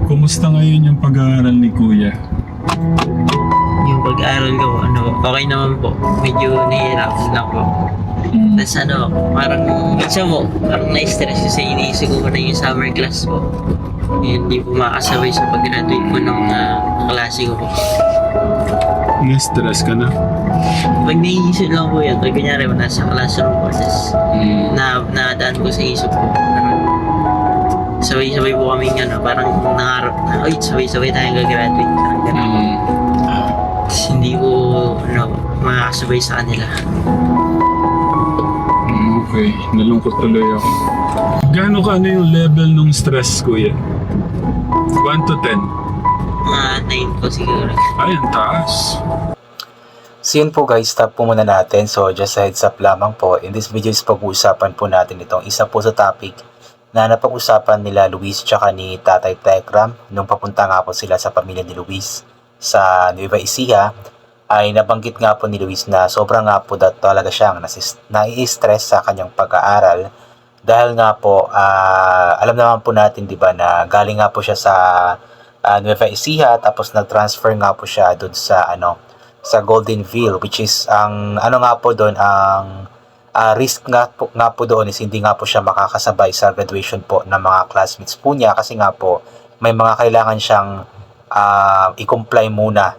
Kumusta ngayon yung pag-aaral ni Kuya? Yung pag-aaral ko, okay naman po. Medyo nahihirapan lang po. Tapos parang minsan po, parang na-stress kasi iniisip ko na yung summer class po. Hindi po makasabay sa pag-graduate po ng klase ko po. Na-stress ka na? Pag naiisip lang po yun, pag kunyari mo nasa classroom po, tapos nadaan ko sa isip ko, sabay-sabay po kaming parang nangarap na, oy, sabay-sabay tayong gagraduate. Parang gano'n. Tapos hindi ko, makakasabay sa kanila. Okay, nalungkot tuloy ako. Gaano ka yung level ng stress, Kuya? 1 to 10? Mga 9 po siguro. Ay, ang taas. So yun po guys, stop po muna natin. So just a heads up lamang po, in this video is pag-uusapan po natin itong isa po sa topic na napag-usapan nila Luis tsaka ni Tatay Tekram nung papunta nga po sila sa pamilya ni Luis sa Nueva Ecija. Ay nabanggit nga po ni Luis na sobrang nga po talaga siyang nai-stress sa kanyang pag-aaral dahil nga po alam naman po natin, di ba, na galing nga po siya sa Nueva Ecija, tapos nag-transfer nga po siya doon sa sa Goldenville, which is ang nga po doon, ang risk nga po doon is hindi nga po siya makakasabay sa graduation po ng mga classmates po niya kasi nga po may mga kailangan siyang i-comply muna,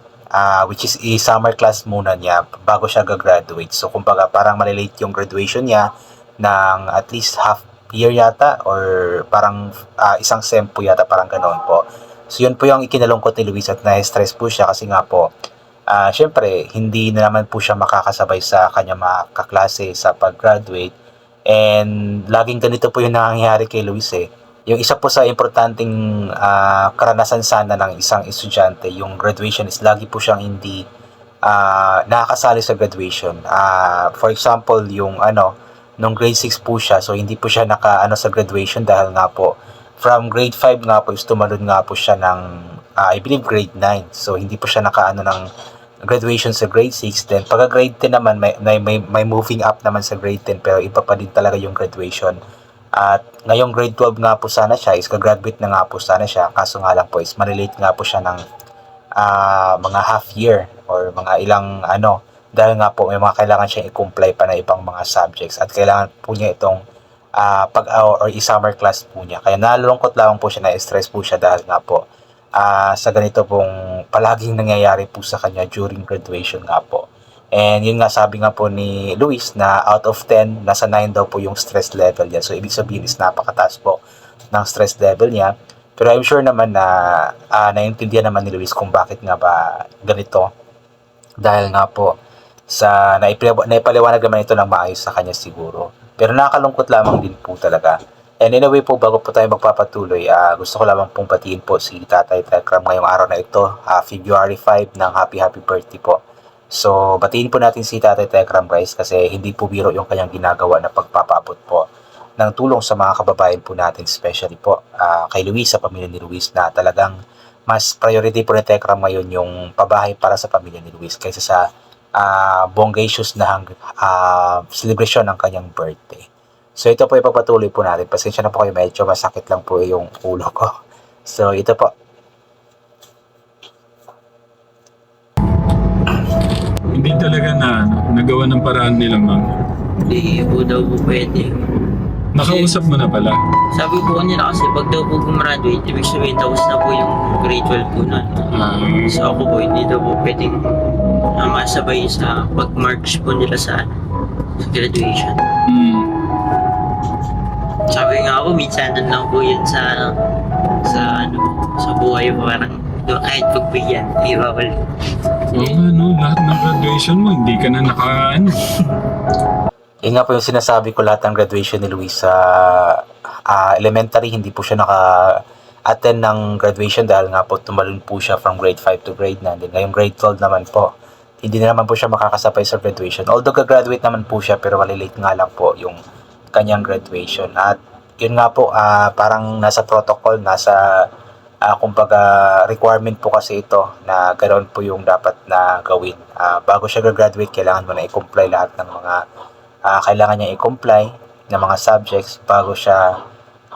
which is i-summer class muna niya bago siya gagraduate. So kumbaga parang malilate yung graduation niya ng at least half year yata, or parang isang sem po yata, parang ganoon po. So yun po yung ikinalungkot ni Luis at na-stress po siya kasi nga po syempre hindi na naman po siya makakasabay sa kanyang mga kaklase sa pag-graduate, and laging ganito po yung nangyayari kay Luis eh. Yung isa po sa importanteng karanasan sana ng isang estudyante, yung graduation, is lagi po siyang hindi nakakasali sa graduation. For example, yung nung grade 6 po siya, so hindi po siya sa graduation dahil nga po from grade 5 nga po is tumalon nga po siya ng I believe grade 9. So hindi po siya ng graduation sa grade 6. Then pagka grade 10 naman may moving up naman sa grade 10, pero iba pa din talaga yung graduation. At ngayong grade 12 nga po sana siya, is gagraduate na nga po sana siya, kaso nga lang po is malilate nga po siya ng mga half year or mga ilang dahil nga po may mga kailangan siyang i-comply pa na ibang mga subjects at kailangan po niya itong or i-summer class po niya. Kaya nalulungkot lang po siya, na-stress po siya dahil nga po sa ganito pong palaging nangyayari po sa kanya during graduation nga po. And yun nga, sabi nga po ni Luis na out of 10, nasa 9 daw po yung stress level niya. So ibig sabihin is napakataas po ng stress level niya. Pero I'm sure naman na naiintindihan naman ni Luis kung bakit nga ba ganito. Dahil nga po sa naipaliwanag naman ito ng maayos sa kanya siguro. Pero nakakalungkot lamang din po talaga. And anyway po, bago po tayo magpapatuloy, gusto ko lamang pong batiin po si Tatay Tekram ngayong araw na ito, February 5, ng happy birthday po. So batiin po natin si Tatay Tekram guys, kasi hindi po biro yung kanyang ginagawa na pagpapaabot po ng tulong sa mga kababayan po natin, especially po kay Luis, sa pamilya ni Luis, na talagang mas priority po ni Tekram ngayon yung pabahay para sa pamilya ni Luis kaysa sa bonggacious na celebration ng kanyang birthday. So ito po ipagpatuloy po natin. Pasensya na po kayo, medyo masakit lang po yung ulo ko. So ito po. Hindi talaga nagawa ng paraan nila, ma'am. Hindi po daw po pwede. Nakausap mo na pala. Sabi po kanila kasi pag daw po gumraduate, ibig sabihin tapos na po yung grade 12 po na. So ako po, hindi daw po pwedeng masabay sa pag-marks po nila sa graduation. Sabi nga ako, minsanan lang po yun sa buhay mo, parang kahit pagbigyan, di ba wala. Lahat ng graduation mo, hindi ka na Yun nga po yung sinasabi ko, lahat ng graduation ni Luis sa elementary, hindi po siya naka-attend ng graduation dahil nga po tumalon po siya from grade 5 to grade 9. Then ngayong grade 12 naman po, hindi na naman po siya makakasabay sa graduation. Although gagraduate naman po siya, pero malilate nga lang po yung kanyang graduation. At yun nga po, parang nasa protocol, nasa kumbaga requirement po kasi ito na ganoon po yung dapat na gawin. Bago siya gagraduate, kailangan mo na i-comply lahat ng mga kailangan niya i-comply ng mga subjects bago siya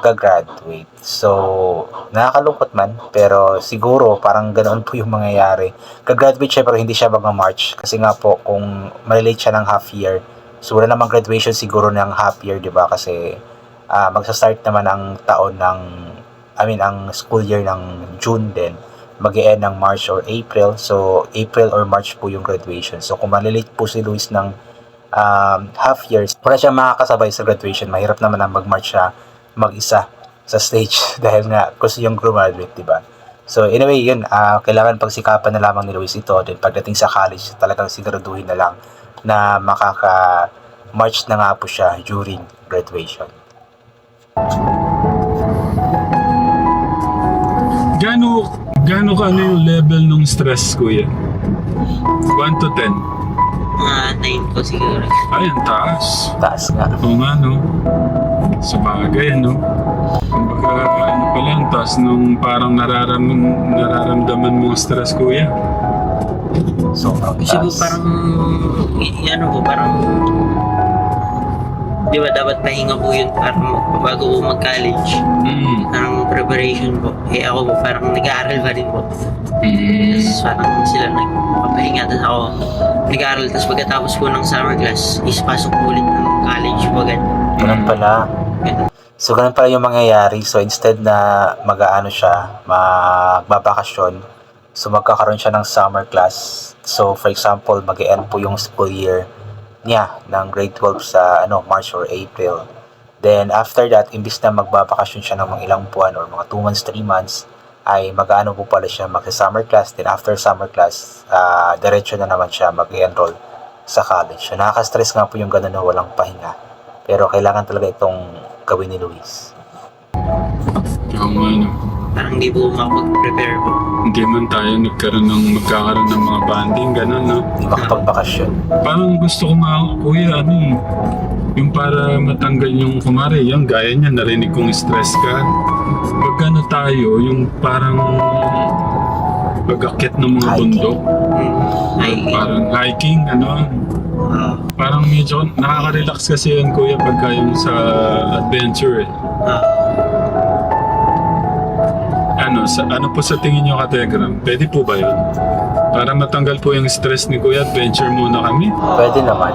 gagraduate. So, nakakalungkot man, pero siguro parang ganoon po yung mangyayari. Gagraduate siya pero hindi siya mag-March kasi nga po kung malilate siya ng half year, so wala namang graduation siguro ng half year, di ba? Kasi magsa-start naman ang taon ng, ang school year ng June din, mag-e-end ng March or April. So, April or March po yung graduation. So, kung malilate po si Luis ng half years, wala siya makakasabay sa graduation. Mahirap naman ang mag-March siya mag-isa sa stage dahil nga gusto yung graduate, diba? So anyway, yun, kailangan pagsikapan na lamang ni Luis ito. Then pagdating sa college, talagang siguraduhin na lang na makaka-March na nga po siya during graduation. Gaano ka ano yung level ng stress, kuya? 1 to 10? Mga 9 po siguro. Ay, ang taas. Taas nga. Oo nga, no? Sa bagay, no? Kumbaga, ano pala, ang taas nung parang nararamdaman mong stress, kuya. Sobrang Kasi po taas. parang di ba dapat pahinga po yun para bago po mag-college. Parang preparation po. Ako po parang nag-aaral pa rin po. Tapos parang sila nagpapahinga. Tapos ako nag-aaral. Tapos pagkatapos po ng summer class, is pasok po ulit ng college po agad. Ganun pala. So, ganun pala yung mangyayari. So, instead na mag-aano siya, magbabakasyon, so magkakaroon siya ng summer class. So, for example, mag-e-end po yung school year niya ng grade 12 sa March or April. Then, after that, imbis na magbabakasyon siya ng mga ilang buwan or mga 2 months, 3 months, ay mag-aano po pala siya mag-summer class. Then, after summer class, diretso na naman siya mag-enroll sa college. So, nakaka-stress nga po yung gano'n na walang pahinga. Pero kailangan talaga itong gawin ni Luis. Oo nga, no? Parang di po makapag-prepare po. Hindi man tayo magkakaroon ng mga banding, gano'n, no? Di makapagbakasyon. Parang gusto ko kuya, yung para matanggal yung kumare, yung gaya niya, narinig kong stress ka. Pag ano tayo, yung parang pag-akit ng mga Hiking. bundok, parang hiking, parang medyo nakaka-relax kasi yun, kuya, pagka yung sa adventure, eh. Ano po sa tingin nyo, Kategram? Pwede po ba yun? Para matanggal po yung stress ni kuya, adventure muna kami. Pwede naman.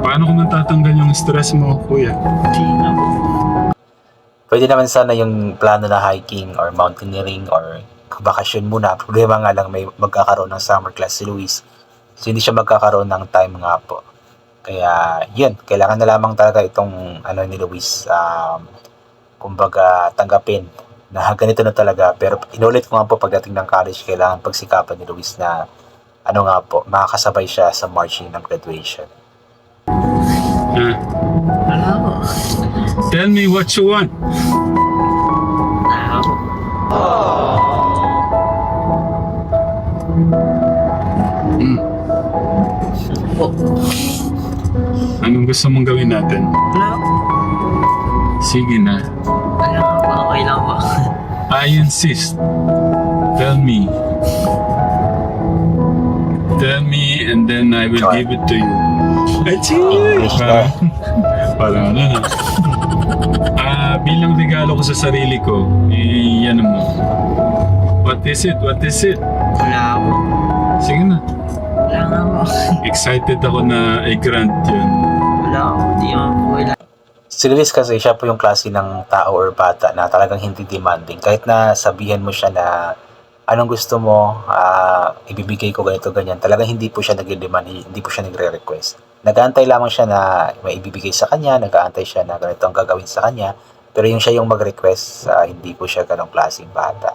Paano kung matatanggal yung stress mo, kuya? Pwede naman sana yung plano na hiking or mountaineering or bakasyon muna. Problema nga lang may magkakaroon ng summer class si Luis. So hindi siya magkakaroon ng time nga po. Kaya yun, kailangan na lamang talaga itong ni Luis, kumbaga tanggapin na ganito na talaga. Pero inulit ko nga po pagdating ng college, kailangan pagsikapan ni Luis na makakasabay siya sa marching ng graduation. Tell me what you want. Anong gusto mong gawin natin? Sige na. Okay lang po. I insist. Tell me. Tell me and then I will give it to you. English na. Parang bilang regalo ko sa sarili ko, yan mo. What is it? What is it? Wala po. Sige na. Wala nga po. Excited ako na i-grant yun. Wala po. Di naman po wala. Si Luis kasi siya po yung klase ng tao or bata na talagang hindi demanding. Kahit na sabihan mo siya na anong gusto mo, ibibigay ko ganito, ganyan. Talagang hindi po siya nag-demand, hindi po siya nagre-request. Nag-aantay lamang siya na may ibibigay sa kanya, nag-aantay siya na ganito ang gagawin sa kanya. Pero yung siya yung mag-request, hindi po siya ganong klaseng bata.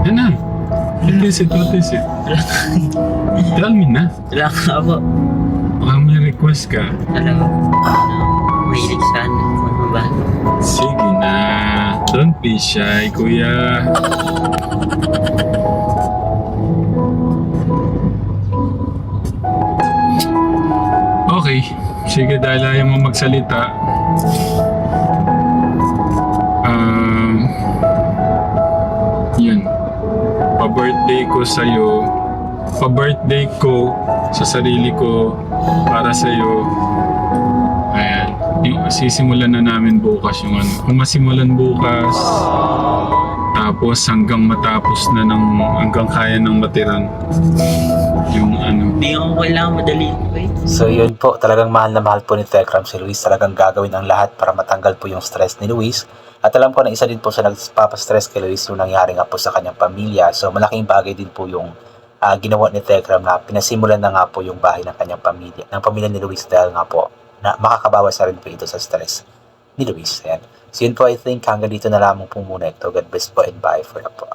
Yan na. What is it? What is it? Tell me na. Wala nga po. Baka may request ka. Alam mo. Mahilig sa ano ba? Sige na. Don't be shy, kuya. Okay. Sige, dahil ayaw mo magsalita. Yun. Pa-birthday ko sa'yo. Pa-birthday ko sa sarili ko para sa'yo. Ayan. sisimulan na namin bukas yung ano. Kung masimulan bukas, tapos hanggang matapos na hanggang kaya ng matiran. Yung ano. Hindi ko kailangan madali. So yun po, talagang mahal na mahal po ni Tekram si Luis. Talagang gagawin ang lahat para matanggal po yung stress ni Luis. At alam ko na isa din po sa nagpapastress kay Luis yung nangyari nga po sa kanyang pamilya. So malaking bagay din po yung ginawa ni Tekram na pinasimulan na nga po yung bahay ng kanyang pamilya, ng pamilya ni Luis dahil nga po na makakabawas na rin po ito sa stress ni Luis. Ayan. So yun po, I think hanggang dito na lamang po muna ito. God bless po and bye for now po.